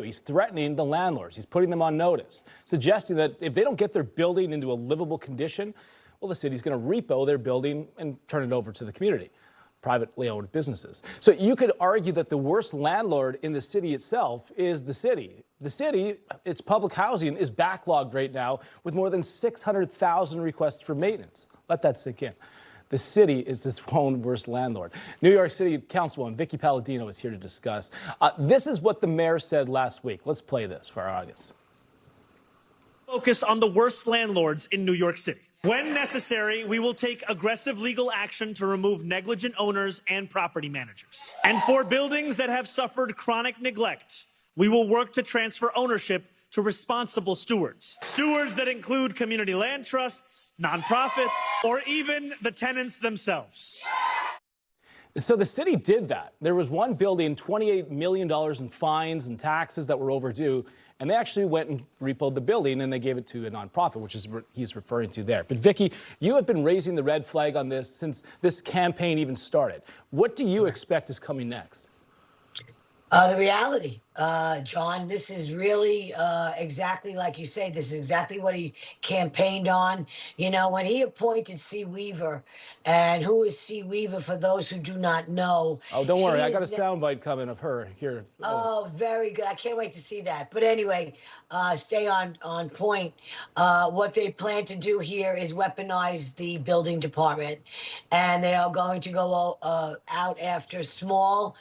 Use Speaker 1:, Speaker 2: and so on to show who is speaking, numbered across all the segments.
Speaker 1: He's threatening the landlords. He's putting them on notice, suggesting that if they don't get their building into a livable condition, well, the city's going to repo their building and turn it over to the community, privately owned businesses. So you could argue that the worst landlord in the city itself is the city. The city, its public housing, is backlogged right now with more than 600,000 requests for maintenance. Let that sink in. The city is its own worst landlord. New York City Councilwoman Vickie Paladino is here to discuss. This is what the mayor said last week. Let's play this for our audience.
Speaker 2: Focus on the worst landlords in New York City. When necessary, we will take aggressive legal action to remove negligent owners and property managers. And for buildings that have suffered chronic neglect, we will work to transfer ownership to responsible stewards. Stewards that include community land trusts, nonprofits, or even the tenants themselves.
Speaker 1: So the city did that. There was one building, $28 million in fines and taxes that were overdue, and they actually went and repoed the building and they gave it to a nonprofit, which is what he's referring to there. But Vickie, you have been raising the red flag on this since this campaign even started. What do you expect is coming next?
Speaker 3: The reality, John, this is really exactly like you say. This is exactly what he campaigned on. You know, when he appointed C. Weaver, and who is C. Weaver for those who do not know?
Speaker 1: Oh, don't worry. I got a soundbite coming of her here.
Speaker 3: Oh, very good. I can't wait to see that. But anyway, stay on point. What they plan to do here is weaponize the building department, and they are going to go out after small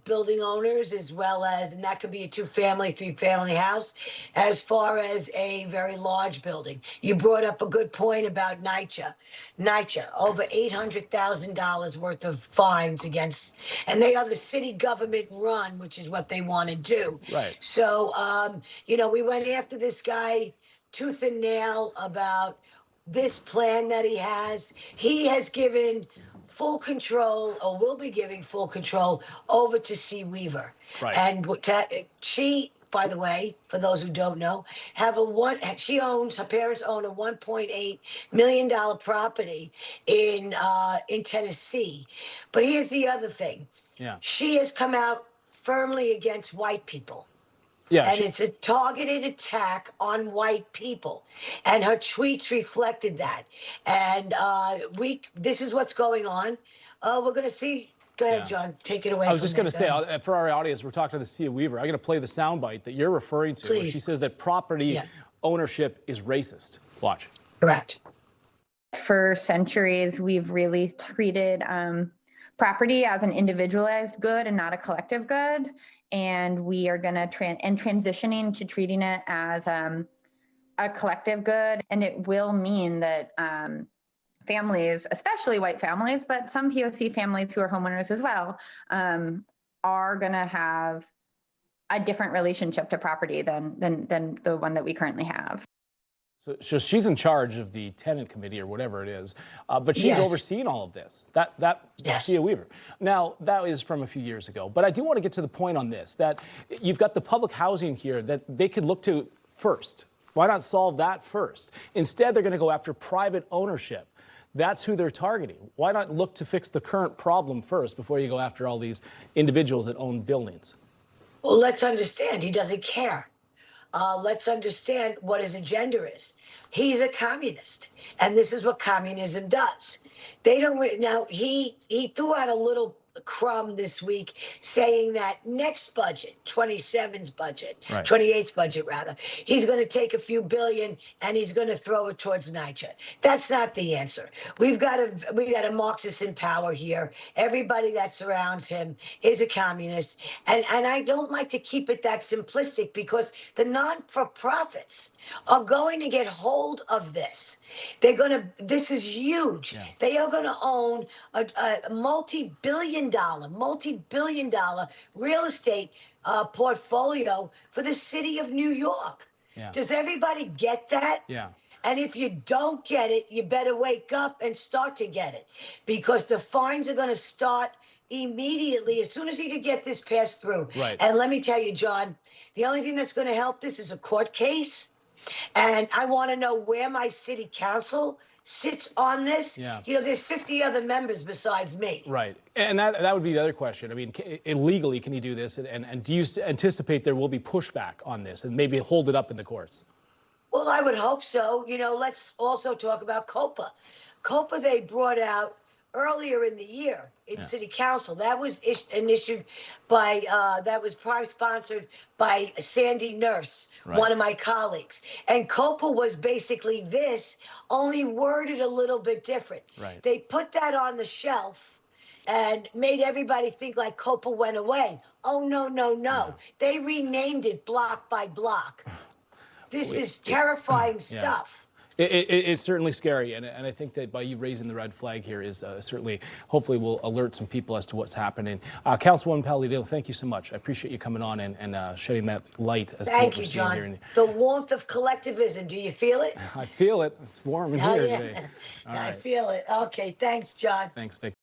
Speaker 3: building owners, as well as, and that could be a 2-family, 3-family house, as far as a very large building. You brought up a good point about NYCHA. NYCHA, over $800,000 worth of fines against, and they are the city government run, which is what they want to do.
Speaker 1: Right.
Speaker 3: So, you know, we went after this guy tooth and nail about this plan that he has. He has given full control, or will be giving full control, over to C. Weaver.
Speaker 1: Right.
Speaker 3: And she, by the way, for those who don't know, her parents own a $1.8 million property in Tennessee. But here's the other thing.
Speaker 1: Yeah.
Speaker 3: She has come out firmly against white people.
Speaker 1: Yeah,
Speaker 3: and it's a targeted attack on white people. And her tweets reflected that. And this is what's going on. We're going to see. Go ahead, John. Take it away.
Speaker 1: I was just going to say, for our audience, we're talking to the C. Weaver. I'm going to play the soundbite that you're referring to. Where she says that property ownership is racist. Watch.
Speaker 3: Correct.
Speaker 4: For centuries, we've really treated property as an individualized good and not a collective good. And we are going to transitioning to treating it as a collective good. And it will mean that families, especially white families, but some POC families who are homeowners as well, are going to have a different relationship to property than the one that we currently have.
Speaker 1: So she's in charge of the tenant committee or whatever it is, but she's overseeing all of this. C. Weaver. Now, that is from a few years ago, but I do want to get to the point on this, that you've got the public housing here that they could look to first. Why not solve that first? Instead, they're going to go after private ownership. That's who they're targeting. Why not look to fix the current problem first before you go after all these individuals that own buildings?
Speaker 3: Well, let's understand, he doesn't care. Let's understand what his agenda is. He's a communist, and this is what communism does. They don't. Now he threw out a little crumb this week saying that next budget, 27's budget, 28's budget rather, he's going to take a few billion and he's going to throw it towards NYCHA. That's not the answer. We got a Marxist in power here. Everybody that surrounds him is a communist, and I don't like to keep it that simplistic, because the non-for-profits are going to get hold of this. This is huge. Yeah. They are going to own a multi-billion dollar real estate portfolio for the city of New York. Yeah. Does everybody get that?
Speaker 1: Yeah.
Speaker 3: And if you don't get it, you better wake up and start to get it, because the fines are going to start immediately as soon as he could get this passed through.
Speaker 1: Right.
Speaker 3: And let me tell you, John, the only thing that's going to help this is a court case. And I want to know where my city council sits on this.
Speaker 1: Yeah.
Speaker 3: You know, there's 50 other members besides me.
Speaker 1: Right. And that would be the other question. I mean, illegally, can he do this? And do you anticipate there will be pushback on this and maybe hold it up in the courts?
Speaker 3: Well, I would hope so. You know, let's also talk about COPA. COPA they brought out earlier in the year in City Council. That was issued by, that was prime sponsored by Sandy Nurse, one of my colleagues. And COPA was basically this, only worded a little bit different.
Speaker 1: Right.
Speaker 3: They put that on the shelf and made everybody think like COPA went away. Oh, no, no, no. They renamed it block by block. This is terrifying stuff.
Speaker 1: It's certainly scary, and I think that by you raising the red flag here is certainly, hopefully, will alert some people as to what's happening. Councilwoman Paladino, thank you so much. I appreciate you coming on and shedding that light as to what we're seeing here.
Speaker 3: The warmth of collectivism. Do you feel it?
Speaker 1: I feel it. It's warm in here today.
Speaker 3: I feel it. Okay, thanks, John.
Speaker 1: Thanks, Vic.